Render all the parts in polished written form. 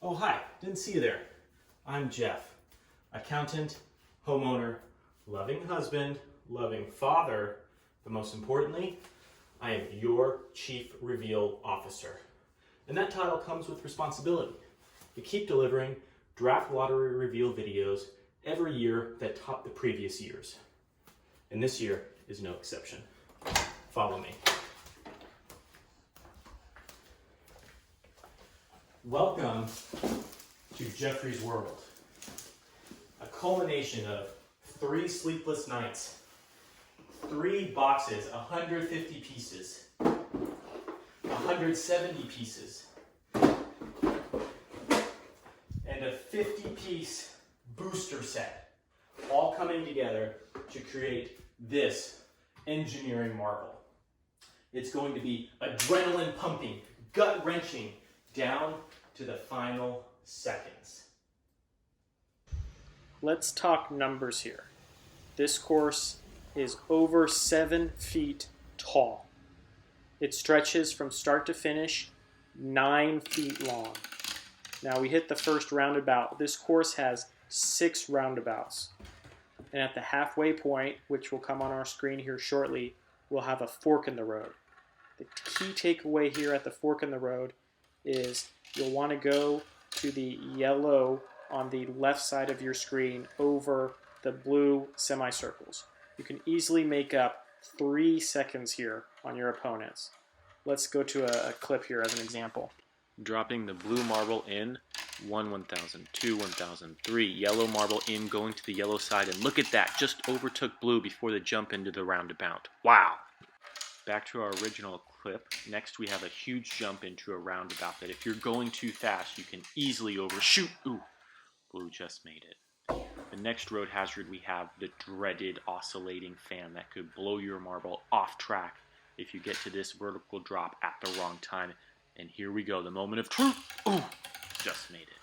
Oh, hi, didn't see you there. I'm Jeff, accountant, homeowner, loving husband, loving father, but most importantly, I am your Chief Reveal Officer. And that title comes with responsibility. To keep delivering draft lottery reveal videos every year that top the previous years. And this year is no exception. Follow me. Welcome to Jeffrey's World, a culmination of 3 sleepless nights, 3 boxes, 150 pieces, 170 pieces, and a 50-piece booster set, all coming together to create this engineering marvel. It's going to be adrenaline pumping, gut wrenching, down to the final seconds. Let's talk numbers here. This course is over 7 feet tall. It stretches from start to finish 9 feet long. Now we hit the first roundabout. This course has 6 roundabouts. And at the halfway point, which will come on our screen here shortly, we'll have a fork in the road. The key takeaway here at the fork in the road is you'll want to go to the yellow on the left side of your screen over the blue semicircles. You can easily make up 3 seconds here on your opponents. Let's go to a clip here as an example. Dropping the blue marble in, 1,000, 2, 1,000, 3, yellow marble in, going to the yellow side, and look at that, just overtook blue before the jump into the roundabout. Wow! Back to our original clip. Next we have a huge jump into a roundabout that if you're going too fast, you can easily overshoot. Ooh, blue just made it. The next road hazard we have the dreaded oscillating fan that could blow your marble off track if you get to this vertical drop at the wrong time. And here we go, the moment of truth. Ooh, just made it.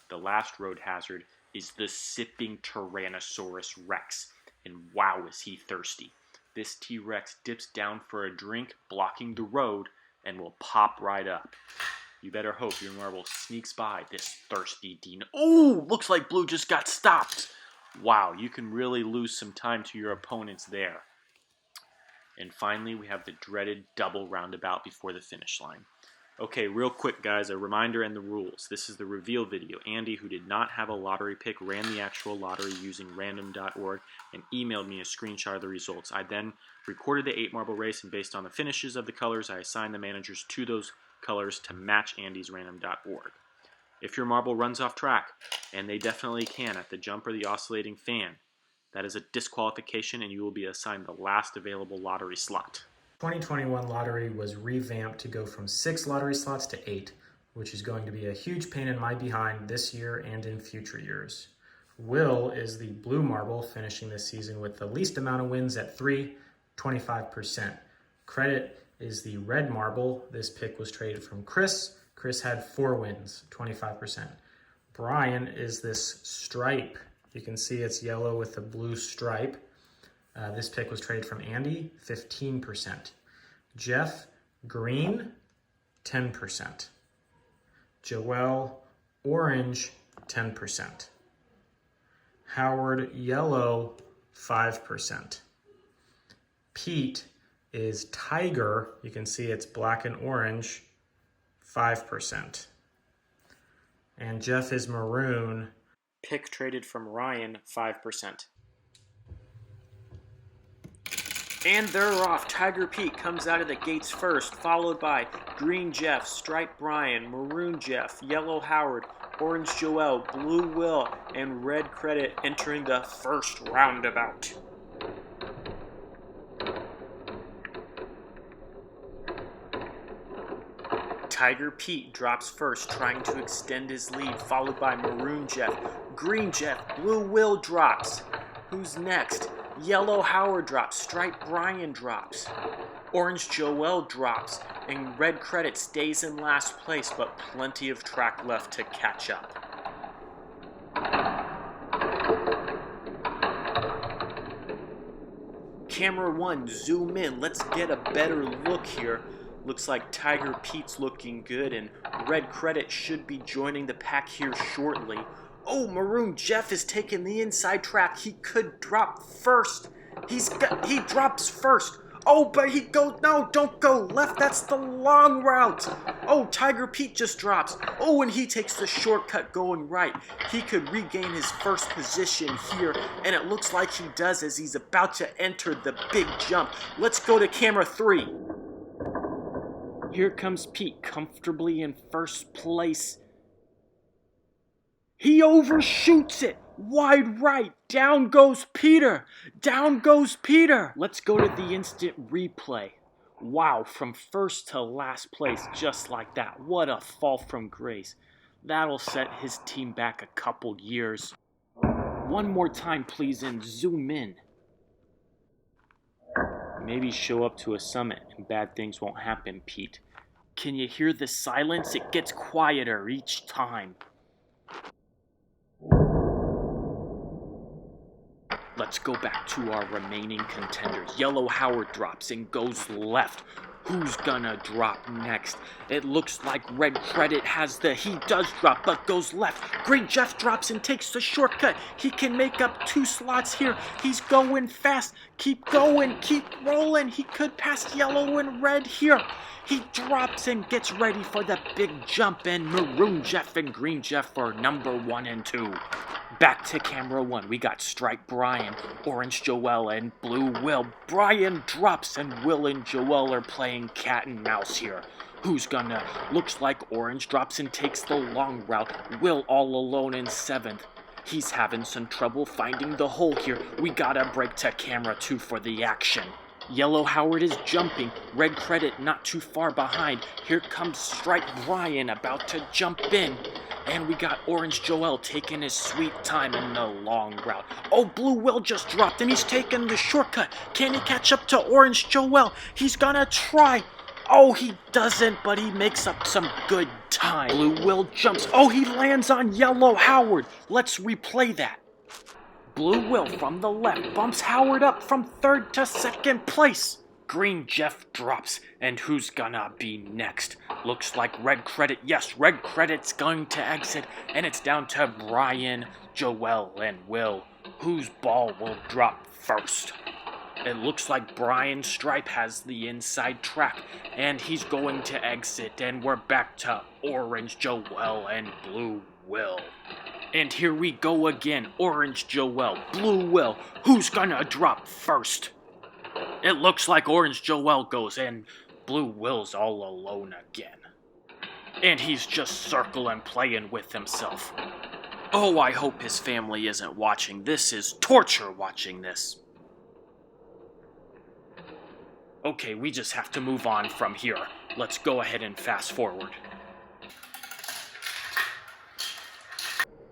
The last road hazard is the sipping Tyrannosaurus Rex. And wow, is he thirsty. This T-Rex dips down for a drink, blocking the road, and will pop right up. You better hope your marble sneaks by this thirsty dino. Oh, looks like blue just got stopped. Wow, you can really lose some time to your opponents there. And finally, we have the dreaded double roundabout before the finish line. Okay, real quick, guys, a reminder and the rules. This is the reveal video. Andy, who did not have a lottery pick, ran the actual lottery using random.org and emailed me a screenshot of the results. I then recorded the 8 marble race, and based on the finishes of the colors, I assigned the managers to those colors to match Andy's random.org. If your marble runs off track, and they definitely can at the jump or the oscillating fan, that is a disqualification and you will be assigned the last available lottery slot. 2021 lottery was revamped to go from 6 lottery slots to 8, which is going to be a huge pain in my behind this year and in future years. Will is the blue marble, finishing this season with the least amount of wins at 3, 25%. Credit is the red marble. This pick was traded from Chris. Chris had 4 wins, 25%. Brian is this stripe. You can see it's yellow with a blue stripe. This pick was traded from Andy, 15%. Jeff, green, 10%. Joel, orange, 10%. Howard, yellow, 5%. Pete is tiger. You can see it's black and orange, 5%. And Jeff is maroon. Pick traded from Ryan, 5%. And they're off. Tiger Pete comes out of the gates first, followed by Green Jeff, Stripe Brian, Maroon Jeff, Yellow Howard, Orange Joel, Blue Will, and Red Credit entering the first roundabout. Tiger Pete drops first, trying to extend his lead, followed by Maroon Jeff. Green Jeff, Blue Will drops. Who's next? Yellow Howard drops, Stripe Brian drops, Orange Joel drops, and Red Credit stays in last place, but plenty of track left to catch up. Camera 1, zoom in, let's get a better look here. Looks like Tiger Pete's looking good, and Red Credit should be joining the pack here shortly. Oh, Maroon Jeff is taking the inside track. He could drop first. He drops first. Oh, but he goes, no, don't go left. That's the long route. Oh, Tiger Pete just drops. Oh, and he takes the shortcut going right. He could regain his first position here, and it looks like he does as he's about to enter the big jump. Let's go to camera 3. Here comes Pete, comfortably in first place. He overshoots it. Wide right. Down goes Peter. Down goes Peter. Let's go to the instant replay. Wow, from first to last place, just like that. What a fall from grace. That'll set his team back a couple years. One more time, please, and zoom in. Maybe show up to a summit and bad things won't happen, Pete. Can you hear the silence? It gets quieter each time. Let's go back to our remaining contenders. Yellow Howard drops and goes left. Who's gonna drop next? It looks like Red Credit he does drop, but goes left. Green Jeff drops and takes the shortcut. He can make up 2 slots here. He's going fast. Keep going, keep rolling. He could pass Yellow and Red here. He drops and gets ready for the big jump, and Maroon Jeff and Green Jeff are number 1 and 2. Back to camera 1, we got Stripe Brian, Orange Joel, and Blue Will. Brian drops, and Will and Joel are playing cat and mouse here. Who's gonna? Looks like Orange drops and takes the long route. Will all alone in 7th. He's having some trouble finding the hole here. We gotta break to camera 2 for the action. Yellow Howard is jumping. Red Credit not too far behind. Here comes Stripe Brian about to jump in. And we got Orange Joel taking his sweet time in the long route. Oh, Blue Will just dropped and he's taking the shortcut. Can he catch up to Orange Joel? He's gonna try. Oh, he doesn't, but he makes up some good time. Blue Will jumps. Oh, he lands on Yellow Howard. Let's replay that. Blue Will from the left bumps Howard up from 3rd to 2nd place. Green Jeff drops, and who's gonna be next? Looks like Red Credit. Yes, Red Credit's going to exit, and it's down to Brian, Joel, and Will. Whose ball will drop first? It looks like Brian Stripe has the inside track, and he's going to exit, and we're back to Orange Joel and Blue Will. And here we go again. Orange Joel, Blue Will. Who's gonna drop first? It looks like Orange Joel goes, and Blue Will's all alone again. And he's just circling, playing with himself. Oh, I hope his family isn't watching. This is torture watching this. Okay, we just have to move on from here. Let's go ahead and fast forward.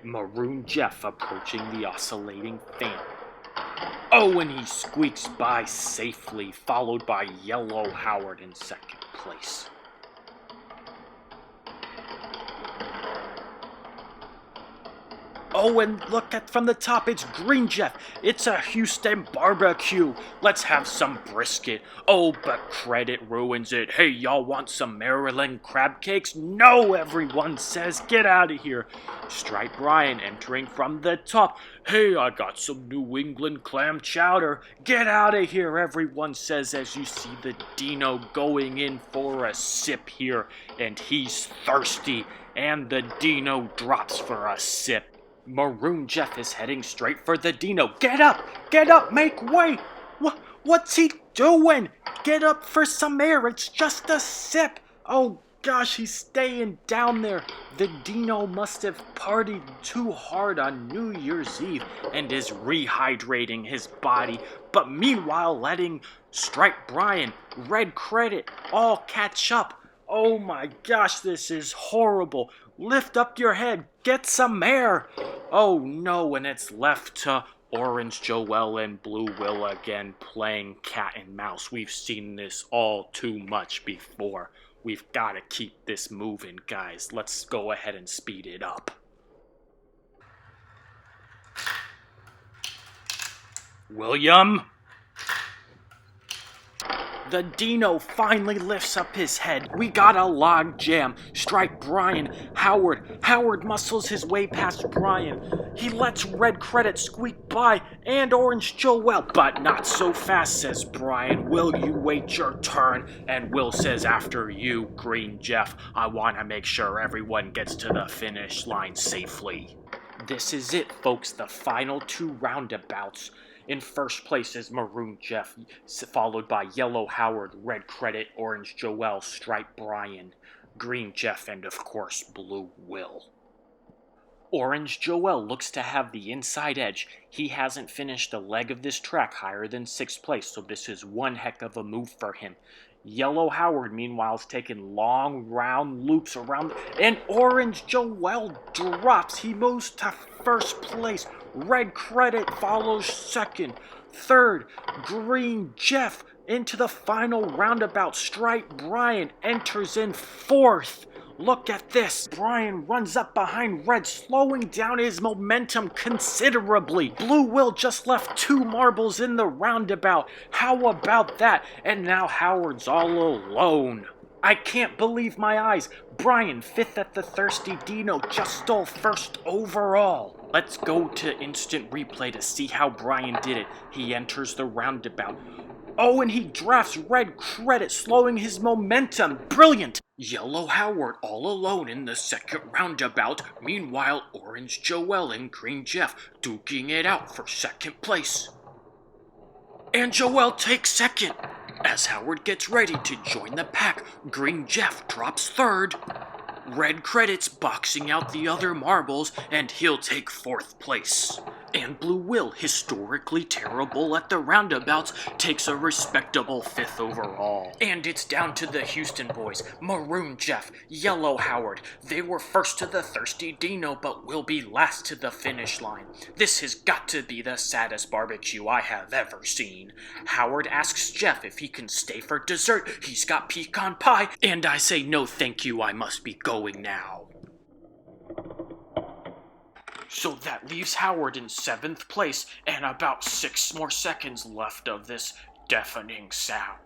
Maroon Jeff approaching the oscillating fan. Oh, and he squeaks by safely, followed by Yellow Howard in 2nd place. Oh, and look at from the top, it's Green Jeff. It's a Houston barbecue. Let's have some brisket. Oh, but Credit ruins it. Hey, y'all want some Maryland crab cakes? No, everyone says. Get out of here. Stripe Brian entering from the top. Hey, I got some New England clam chowder. Get out of here, everyone says, as you see the Dino going in for a sip here. And he's thirsty, and the Dino drops for a sip. Maroon Jeff is heading straight for the Dino. Get up, make way. What's he doing? Get up for some air, it's just a sip. Oh gosh, he's staying down there. The Dino must have partied too hard on New Year's Eve and is rehydrating his body, but meanwhile letting Stripe Brian, Red Credit all catch up. Oh my gosh, this is horrible. Lift up your head, get some air. Oh no, and it's left to Orange Joel and Blue Will again playing cat and mouse. We've seen this all too much before. We've got to keep this moving, guys. Let's go ahead and speed it up. William? The Dino finally lifts up his head. We got a log jam. Strike Brian. Howard muscles his way past Brian. He lets Red Credit squeak by and Orange Joel. But not so fast, says Brian. Will you wait your turn? And Will says, after you, Green Jeff. I want to make sure everyone gets to the finish line safely. This is it, folks. The final 2 roundabouts. In first place is Maroon Jeff, followed by Yellow Howard, Red Credit, Orange Joel, Stripe Brian, Green Jeff, and of course, Blue Will. Orange Joel looks to have the inside edge. He hasn't finished a leg of this track higher than 6th place, so this is one heck of a move for him. Yellow Howard, meanwhile, is taking long round loops around, and Orange Joel drops. He moves to first place. Red Credit follows second. Third, Green Jeff into the final roundabout. Stripe Brian enters in 4th. Look at this. Brian runs up behind Red, slowing down his momentum considerably. Blue Will just left 2 marbles in the roundabout. How about that? And now Howard's all alone. I can't believe my eyes. Brian, 5th at the Thirsty Dino, just stole 1st overall. Let's go to instant replay to see how Brian did it. He enters the roundabout. Oh, and he drafts Red Credit, slowing his momentum. Brilliant! Yellow Howard all alone in the 2nd roundabout. Meanwhile, Orange Joel and Green Jeff duking it out for 2nd place. And Joel takes 2nd. As Howard gets ready to join the pack, Green Jeff drops 3rd. Red Credit's boxing out the other marbles, and he'll take 4th place. And Blue Will, historically terrible at the roundabouts, takes a respectable 5th overall. And it's down to the Houston boys, Maroon Jeff, Yellow Howard. They were first to the Thirsty Dino, but will be last to the finish line. This has got to be the saddest barbecue I have ever seen. Howard asks Jeff if he can stay for dessert. He's got pecan pie, and I say no thank you, I must be going now. So that leaves Howard in 7th place, and about 6 more seconds left of this deafening sound.